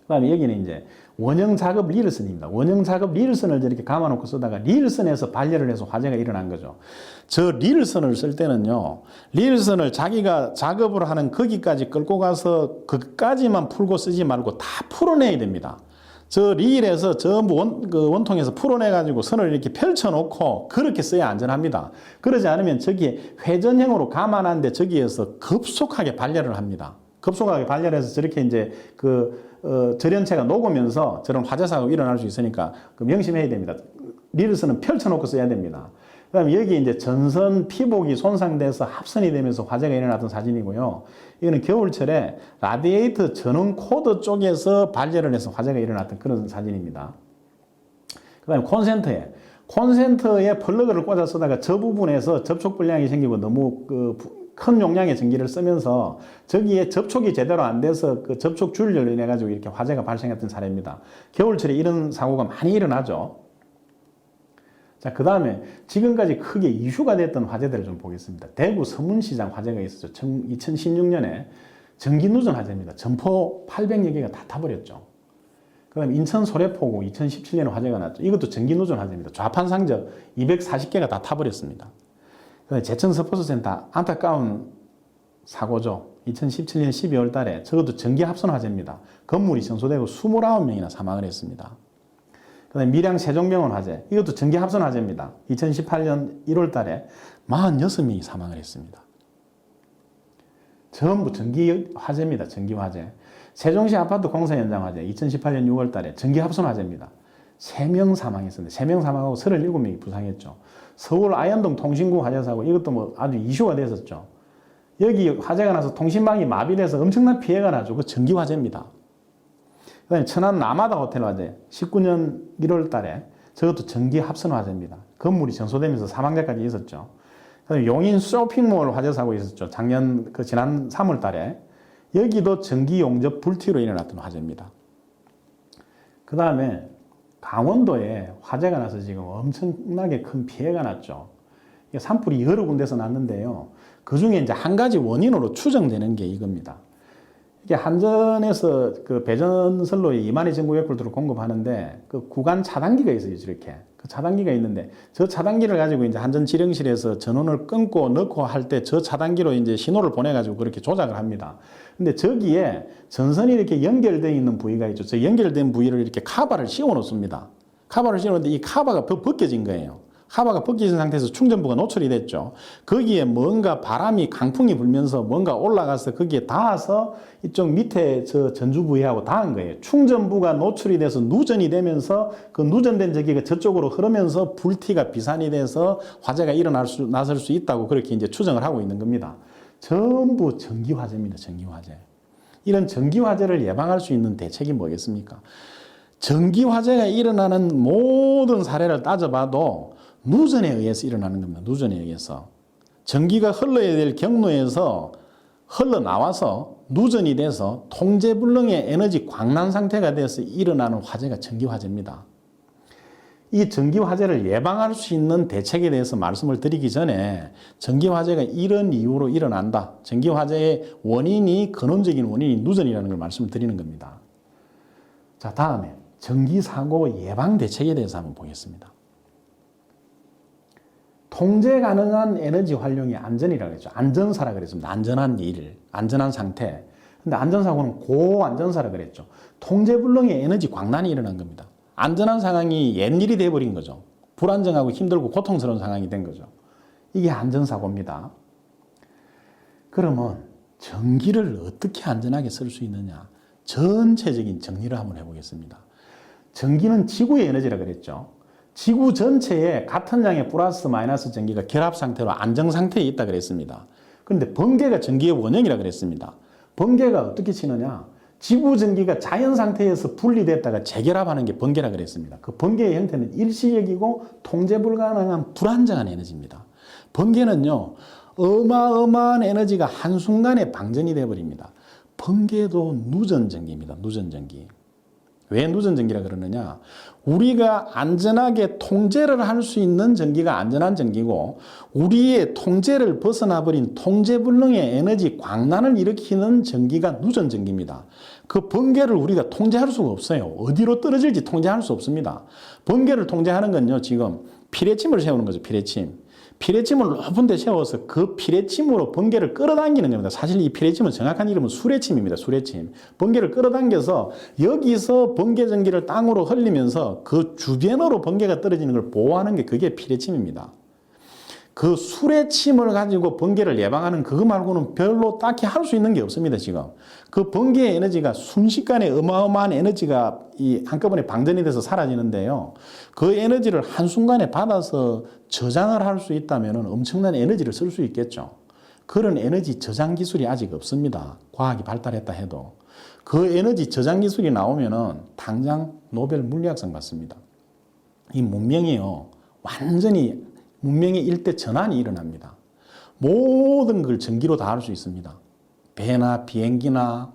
그 다음에 여기는 이제 원형 작업 리일선입니다. 원형 작업 리일선을 저렇게 감아놓고 쓰다가 리일선에서 발열을 해서 화재가 일어난 거죠. 저 리일선을 쓸 때는요, 리일선을 자기가 작업을 하는 거기까지 끌고 가서 그까지만 풀고 쓰지 말고 다 풀어내야 됩니다. 저 리일에서 전부 원통에서 풀어내가지고 선을 이렇게 펼쳐놓고 그렇게 써야 안전합니다. 그러지 않으면 저기에 회전형으로 감아놨는데 저기에서 급속하게 발열을 합니다. 급속하게 발열해서 저렇게 이제 절연체가 녹으면서 저런 화재 사고가 일어날 수 있으니까 명심해야 됩니다. 리일선은 펼쳐놓고 써야 됩니다. 그 다음에 여기 이제 전선 피복이 손상돼서 합선이 되면서 화재가 일어났던 사진이고요. 이거는 겨울철에 라디에이터 전원 코드 쪽에서 발열을 해서 화재가 일어났던 그런 사진입니다. 그 다음에 콘센터에 플러그를 꽂아 쓰다가 저 부분에서 접촉 불량이 생기고 너무 큰 용량의 전기를 쓰면서 저기에 접촉이 제대로 안 돼서 그 접촉 줄을 인해 가지고 이렇게 화재가 발생했던 사례입니다. 겨울철에 이런 사고가 많이 일어나죠. 자, 그 다음에 지금까지 크게 이슈가 됐던 화재들을 좀 보겠습니다. 대구 서문시장 화재가 있었죠. 2016년에 전기 누전 화재입니다. 점포 800여 개가 다 타버렸죠. 그 다음에 인천 소래포구 2017년에 화재가 났죠. 이것도 전기 누전 화재입니다. 좌판 상적 240개가 다 타버렸습니다. 제천 스포츠센터 안타까운 사고죠. 2017년 12월 달에 저것도 전기 합선 화재입니다. 건물이 전소되고 29명이나 사망을 했습니다. 그다음에 밀양 세종병원 화재, 이것도 전기 합선 화재입니다. 2018년 1월 달에 46명이 사망을 했습니다. 전부 전기 화재입니다. 전기 화재. 세종시 아파트 공사 현장 화재 2018년 6월 달에 전기 합선 화재입니다. 3명 사망했습니다. 3명 사망하고 37명이 부상했죠. 서울 아현동 통신구 화재 사고, 이것도 뭐 아주 이슈가 됐었죠. 여기 화재가 나서 통신망이 마비돼서 엄청난 피해가 나죠. 그 전기 화재입니다. 그 다음에 천안 라마다 호텔 화재 19년 1월 달에 저것도 전기 합선 화재입니다. 건물이 전소되면서 사망자까지 있었죠. 그 다음에 용인 쇼핑몰 화재 사고 있었죠. 지난 3월 달에 여기도 전기 용접 불티로 일어났던 화재입니다. 그 다음에 강원도에 화재가 나서 지금 엄청나게 큰 피해가 났죠. 산불이 여러 군데서 났는데요. 그 중에 이제 한 가지 원인으로 추정되는 게 이겁니다. 이게 한전에서 그 배전선로 2만의 전구역불들을 공급하는데 그 구간 차단기가 있어요. 이렇게. 그 차단기가 있는데 저 차단기를 가지고 이제 한전 지령실에서 전원을 끊고 넣고 할 때 저 차단기로 이제 신호를 보내가지고 그렇게 조작을 합니다. 근데 저기에 전선이 이렇게 연결되어 있는 부위가 있죠. 저 연결된 부위를 이렇게 카바를 씌워 놓습니다. 카바를 씌워 놓는데 이 카바가 벗겨진 거예요. 카바가 벗겨진 상태에서 충전부가 노출이 됐죠. 거기에 뭔가 바람이 강풍이 불면서 뭔가 올라가서 거기에 닿아서 이쪽 밑에 저 전주 부위하고 닿은 거예요. 충전부가 노출이 돼서 누전이 되면서 그 누전된 전기가 저쪽으로 흐르면서 불티가 비산이 돼서 화재가 났을 수 있다고 그렇게 이제 추정을 하고 있는 겁니다. 전부 전기화재입니다. 전기화재. 이런 전기화재를 예방할 수 있는 대책이 뭐겠습니까? 전기화재가 일어나는 모든 사례를 따져봐도 누전에 의해서 일어나는 겁니다. 누전에 의해서. 전기가 흘러야 될 경로에서 흘러나와서 누전이 돼서 통제불능의 에너지 광난 상태가 돼서 일어나는 화재가 전기화재입니다. 이 전기화재를 예방할 수 있는 대책에 대해서 말씀을 드리기 전에 전기화재가 이런 이유로 일어난다. 전기화재의 원인이 근원적인 원인이 누전이라는 걸 말씀을 드리는 겁니다. 자, 다음에 전기사고 예방 대책에 대해서 한번 보겠습니다. 통제 가능한 에너지 활용이 안전이라고 했죠. 안전사라 그랬습니다. 안전한 일, 안전한 상태. 근데 안전사고는 고안전사라 그랬죠. 통제불능의 에너지 광란이 일어난 겁니다. 안전한 상황이 옛일이 돼버린 거죠. 불안정하고 힘들고 고통스러운 상황이 된 거죠. 이게 안전사고입니다. 그러면 전기를 어떻게 안전하게 쓸 수 있느냐? 전체적인 정리를 한번 해보겠습니다. 전기는 지구의 에너지라 그랬죠. 지구 전체에 같은 양의 플러스 마이너스 전기가 결합 상태로 안정 상태에 있다 그랬습니다. 그런데 번개가 전기의 원형이라 그랬습니다. 번개가 어떻게 치느냐? 지구 전기가 자연 상태에서 분리됐다가 재결합하는 게 번개라 그랬습니다. 그 번개의 형태는 일시적이고 통제 불가능한 불안정한 에너지입니다. 번개는요, 어마어마한 에너지가 한순간에 방전이 되어버립니다. 번개도 누전전기입니다. 누전전기. 왜 누전전기라 그러느냐? 우리가 안전하게 통제를 할 수 있는 전기가 안전한 전기고 우리의 통제를 벗어나버린 통제불능의 에너지 광란을 일으키는 전기가 누전전기입니다. 그 번개를 우리가 통제할 수가 없어요. 어디로 떨어질지 통제할 수 없습니다. 번개를 통제하는 건요, 지금 피뢰침을 세우는 거죠. 피뢰침. 피뢰침을 높은 데 세워서 그 피뢰침으로 번개를 끌어당기는 겁니다. 사실 이 피뢰침은 정확한 이름은 수뢰침입니다. 수뢰침. 번개를 끌어당겨서 여기서 번개 전기를 땅으로 흘리면서 그 주변으로 번개가 떨어지는 걸 보호하는 게 그게 피뢰침입니다. 그 수뢰침을 가지고 번개를 예방하는 그거 말고는 별로 딱히 할 수 있는 게 없습니다, 지금. 그 번개의 에너지가 순식간에 어마어마한 에너지가 한꺼번에 방전이 돼서 사라지는데요. 그 에너지를 한순간에 받아서 저장을 할 수 있다면 엄청난 에너지를 쓸 수 있겠죠. 그런 에너지 저장 기술이 아직 없습니다. 과학이 발달했다 해도. 그 에너지 저장 기술이 나오면은 당장 노벨 물리학상 받습니다. 이 문명이요, 완전히 문명의 일대 전환이 일어납니다. 모든 걸 전기로 다 할 수 있습니다. 배나 비행기나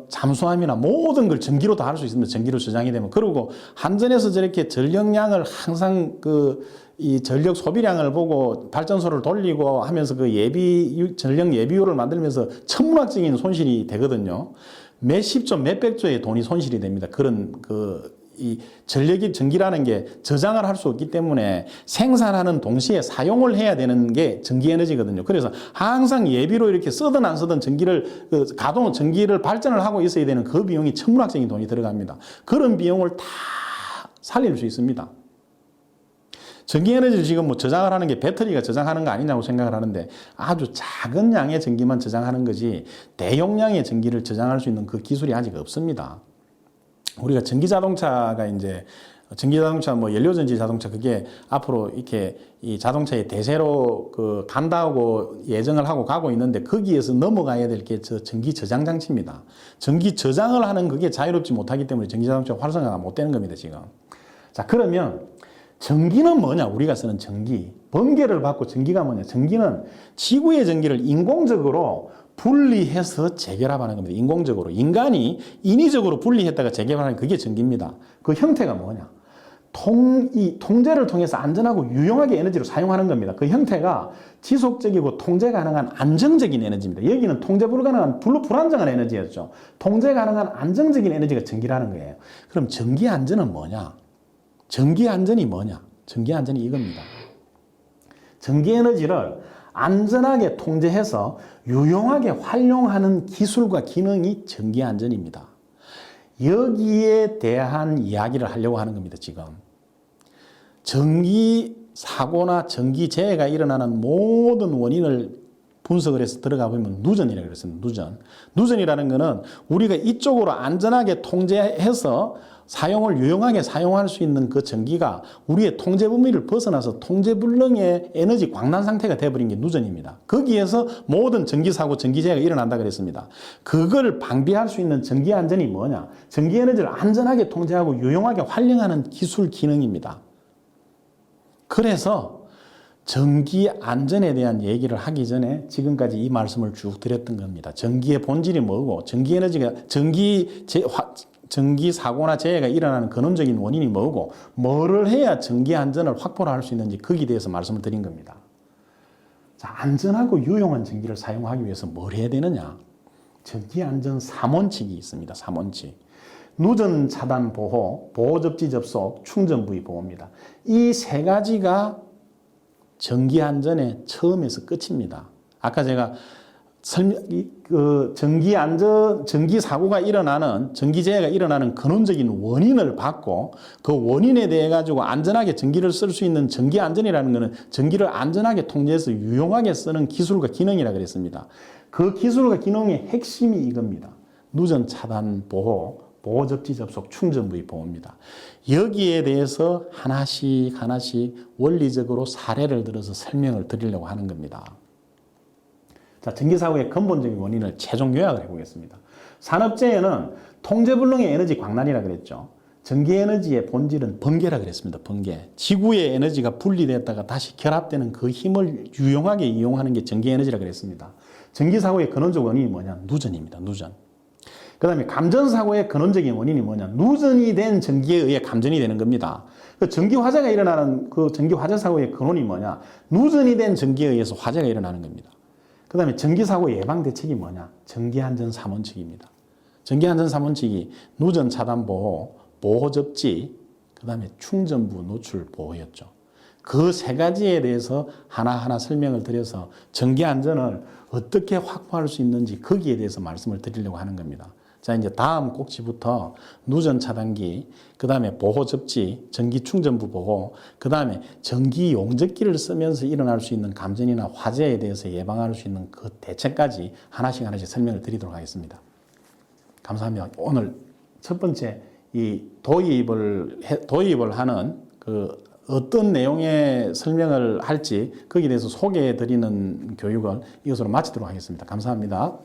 잠수함이나 모든 걸 전기로 다 할 수 있습니다. 전기로 저장이 되면. 그리고 한전에서 저렇게 전력량을 항상 이 전력 소비량을 보고 발전소를 돌리고 하면서 그 전력 예비율을 만들면서 천문학적인 손실이 되거든요. 몇십조, 몇백조의 돈이 손실이 됩니다. 그런 이 전기라는 게 저장을 할 수 없기 때문에 생산하는 동시에 사용을 해야 되는 게 전기 에너지거든요. 그래서 항상 예비로 이렇게 쓰든 안 쓰든 전기를 발전을 하고 있어야 되는 그 비용이 천문학적인 돈이 들어갑니다. 그런 비용을 다 살릴 수 있습니다. 전기 에너지를 지금 저장을 하는 게 배터리가 저장하는 거 아니냐고 생각을 하는데 아주 작은 양의 전기만 저장하는 거지 대용량의 전기를 저장할 수 있는 그 기술이 아직 없습니다. 우리가 전기자동차, 연료전지 자동차, 그게 앞으로 이렇게 이 자동차의 대세로 간다고 예정을 하고 가고 있는데 거기에서 넘어가야 될 게 전기 저장 장치입니다. 전기 저장을 하는 그게 자유롭지 못하기 때문에 전기자동차가 활성화가 못 되는 겁니다, 지금. 자, 그러면 전기는 뭐냐? 우리가 쓰는 전기. 번개를 받고 전기가 뭐냐? 전기는 지구의 전기를 인공적으로 분리해서 재결합하는 겁니다. 인공적으로. 인간이 인위적으로 분리했다가 재결합하는 그게 전기입니다. 그 형태가 뭐냐? 이 통제를 통해서 안전하고 유용하게 에너지를 사용하는 겁니다. 그 형태가 지속적이고 통제 가능한 안정적인 에너지입니다. 여기는 통제 불가능한 불안정한 에너지였죠. 통제 가능한 안정적인 에너지가 전기라는 거예요. 그럼 전기 안전은 뭐냐? 전기 안전이 뭐냐? 전기 안전이 이겁니다. 전기 에너지를 안전하게 통제해서 유용하게 활용하는 기술과 기능이 전기 안전입니다. 여기에 대한 이야기를 하려고 하는 겁니다, 지금. 전기 사고나 전기 재해가 일어나는 모든 원인을 분석을 해서 들어가 보면 누전이라고 그랬습니다. 누전. 누전이라는 것은 우리가 이쪽으로 안전하게 통제해서 사용을 유용하게 사용할 수 있는 그 전기가 우리의 통제 범위를 벗어나서 통제 불능의 에너지 광란 상태가 되어버린 게 누전입니다. 거기에서 모든 전기 사고, 전기 재해가 일어난다 그랬습니다. 그걸 방비할 수 있는 전기 안전이 뭐냐? 전기 에너지를 안전하게 통제하고 유용하게 활용하는 기술 기능입니다. 그래서 전기 안전에 대한 얘기를 하기 전에 지금까지 이 말씀을 쭉 드렸던 겁니다. 전기의 본질이 뭐고, 전기 에너지가, 전기 사고나 재해가 일어나는 근원적인 원인이 뭐고, 뭐를 해야 전기 안전을 확보를 할 수 있는지 거기에 대해서 말씀을 드린 겁니다. 자, 안전하고 유용한 전기를 사용하기 위해서 뭘 해야 되느냐? 전기 안전 3원칙이 있습니다. 3원칙. 누전 차단 보호, 보호 접지 접속, 충전 부위 보호입니다. 이 세 가지가 전기 안전의 처음에서 끝입니다. 아까 제가 전기 안전, 전기 사고가 일어나는, 전기 재해가 일어나는 근원적인 원인을 받고 그 원인에 대해 가지고 안전하게 전기를 쓸 수 있는 전기 안전이라는 것은 전기를 안전하게 통제해서 유용하게 쓰는 기술과 기능이라 그랬습니다. 그 기술과 기능의 핵심이 이겁니다. 누전 차단 보호, 보호 접지 접속, 충전 부위 보호입니다. 여기에 대해서 하나씩 원리적으로 사례를 들어서 설명을 드리려고 하는 겁니다. 자, 전기사고의 근본적인 원인을 최종 요약을 해보겠습니다. 산업재해는 통제불능의 에너지 광란이라 그랬죠. 전기에너지의 본질은 번개라 그랬습니다. 번개. 지구의 에너지가 분리됐다가 다시 결합되는 그 힘을 유용하게 이용하는 게 전기에너지라 그랬습니다. 전기사고의 근원적 원인이 뭐냐? 누전입니다. 누전. 그 다음에 감전사고의 근원적인 원인이 뭐냐? 누전이 된 전기에 의해 감전이 되는 겁니다. 그 전기화재가 일어나는 그 전기화재 사고의 근원이 뭐냐? 누전이 된 전기에 의해서 화재가 일어나는 겁니다. 그 다음에 전기사고 예방 대책이 뭐냐? 전기안전 3원칙입니다. 전기안전 3원칙이 누전 차단 보호, 보호 접지, 그 다음에 충전부 노출 보호였죠. 그 세 가지에 대해서 하나하나 설명을 드려서 전기안전을 어떻게 확보할 수 있는지 거기에 대해서 말씀을 드리려고 하는 겁니다. 자, 이제 다음 꼭지부터 누전 차단기, 그 다음에 보호 접지, 전기 충전부 보호, 그 다음에 전기 용접기를 쓰면서 일어날 수 있는 감전이나 화재에 대해서 예방할 수 있는 그 대책까지 하나씩 설명을 드리도록 하겠습니다. 감사합니다. 오늘 첫 번째 이 도입을 하는 그 어떤 내용의 설명을 할지 거기에 대해서 소개해 드리는 교육을 이것으로 마치도록 하겠습니다. 감사합니다.